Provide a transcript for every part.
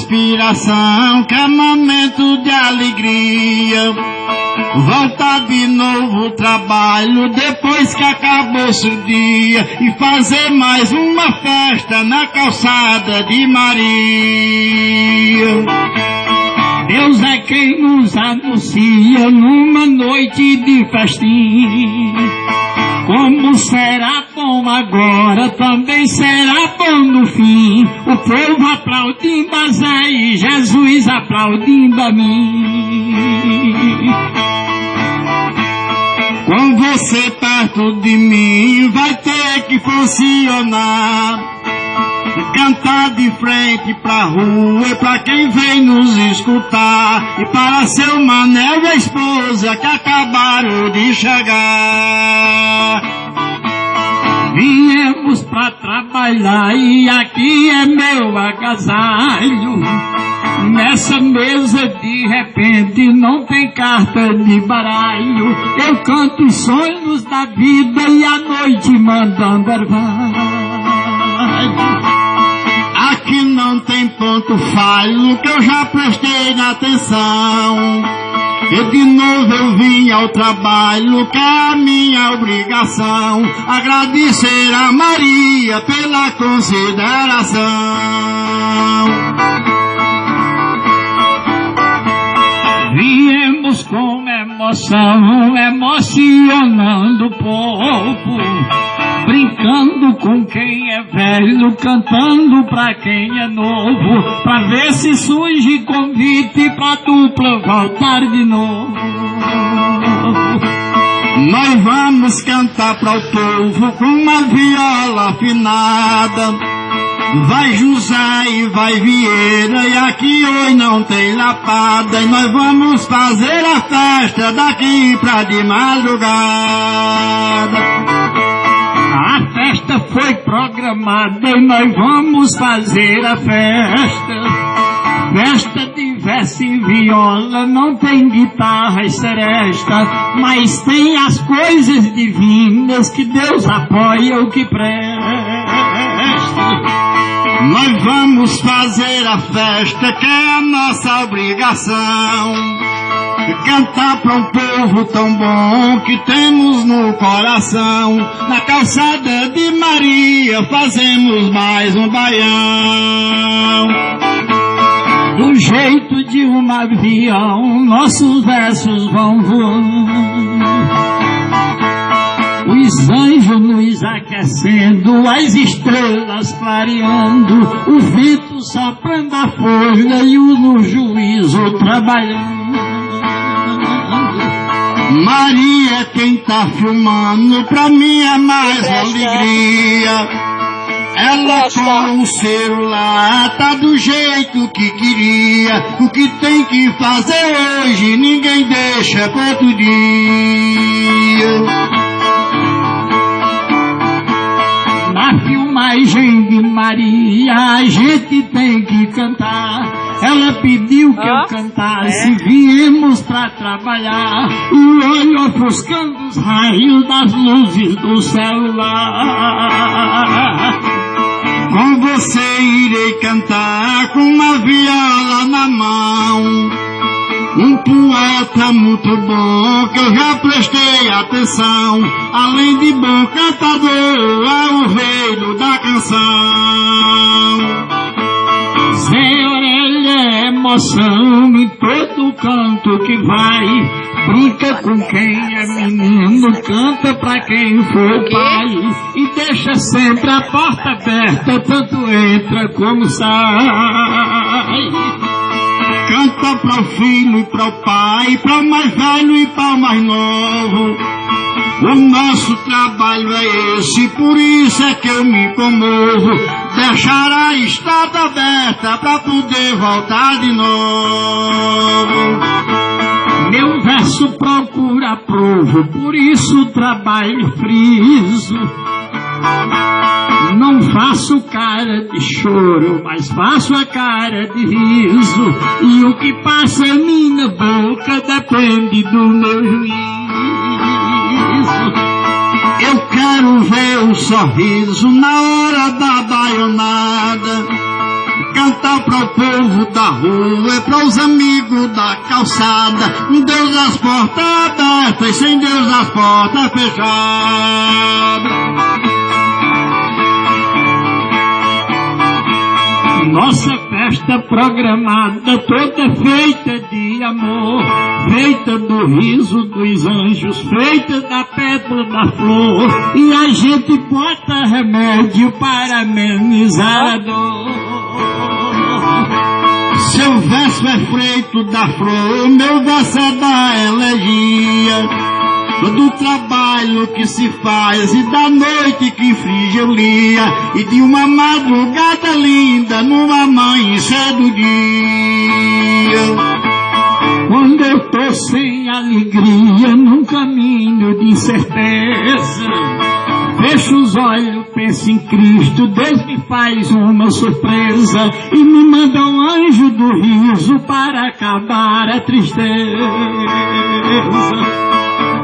respiração, que é momento de alegria. Voltar de novo o trabalho depois que acabou-se o dia e fazer mais uma festa na calçada de Maria. Deus é quem nos anuncia numa noite de festim. Como será bom agora, também será bom no fim. O povo aplaudindo a Zé e Jesus aplaudindo a mim. Com você perto de mim vai ter que funcionar. Cantar de frente pra rua e pra quem vem nos escutar. E para seu Manel e a esposa que acabaram de chegar. Viemos pra trabalhar e aqui é meu agasalho. Nessa mesa de repente não tem carta de baralho. Eu canto os sonhos da vida e a noite mandando orvalho. Aqui não tem ponto falho que eu já prestei atenção. E de novo eu vim ao trabalho, que é a minha obrigação. Agradecer a Maria pela consideração. Viemos com emoção, emocionando o povo. Brincando com quem é velho, cantando pra quem é novo, pra ver se surge convite pra dupla voltar de novo. Nós vamos cantar para o povo com uma viola afinada. Vai José e vai Vieira, e aqui hoje não tem lapada. E nós vamos fazer a festa daqui pra de madrugada. A festa foi programada e nós vamos fazer a festa. Festa de verso e viola, não tem guitarra e seresta, mas tem as coisas divinas que Deus apoia o que presta. Nós vamos fazer a festa que é a nossa obrigação. Cantar para um povo tão bom que temos no coração. Na calçada de Maria fazemos mais um baião. Do jeito de um avião nossos versos vão voando. Os anjos nos aquecendo, as estrelas clareando, o vento soprando a folha e o juízo trabalhando. Maria quem tá filmando, pra mim é mais alegria. Ela com o celular tá do jeito que queria. O que tem que fazer hoje ninguém deixa pra outro dia. Na filmagem de Maria a gente tem que cantar. Ela pediu que eu cantasse, viemos pra trabalhar. E olho ofuscando os raios das luzes do celular. Com você irei cantar com uma viola na mão. Um poeta muito bom que eu já prestei atenção. Além de bom cantador, é o rei da canção. Zé Orelha é emoção em todo canto que vai. Brinca com quem é menino, canta pra quem for pai. E deixa sempre a porta aberta, tanto entra como sai. Canta para o filho e para o pai, para o mais velho e para o mais novo. O nosso trabalho é esse, por isso é que eu me comovo. Deixar a estrada aberta para poder voltar de novo. Meu verso procura provo, por isso trabalho friso. Não faço cara de choro, mas faço a cara de riso. E o que passa em minha boca depende do meu juízo. Eu quero ver o sorriso na hora da baionada. Cantar Natal para o povo da rua, é para os amigos da calçada. Deus as portas abertas e sem Deus as portas fechadas. Nossa festa programada toda feita de amor, feita do riso dos anjos, feita da pétala da flor, e a gente bota remédio para amenizar a dor. Seu verso é feito da flor, meu verso é da elegia. Do trabalho que se faz e da noite que inflige eu lia, e de uma madrugada linda no amanhecer do dia. Quando eu tô sem alegria num caminho de incerteza, fecho os olhos, penso em Cristo, Deus me faz uma surpresa e me manda um anjo do riso para acabar a tristeza.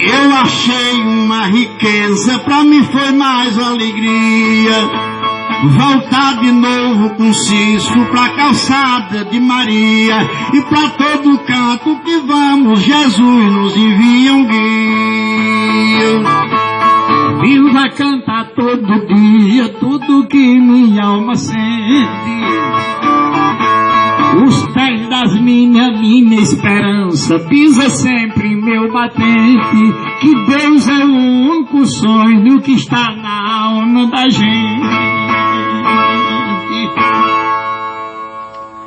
Eu achei uma riqueza, pra mim foi mais alegria voltar de novo com Cisco pra calçada de Maria, e pra todo canto que vamos Jesus nos envia um guia. Viva cantar todo dia tudo que minha alma sente, os pés das minha esperança pisa sempre em meu batente, que Deus é o único sonho que está na alma da gente.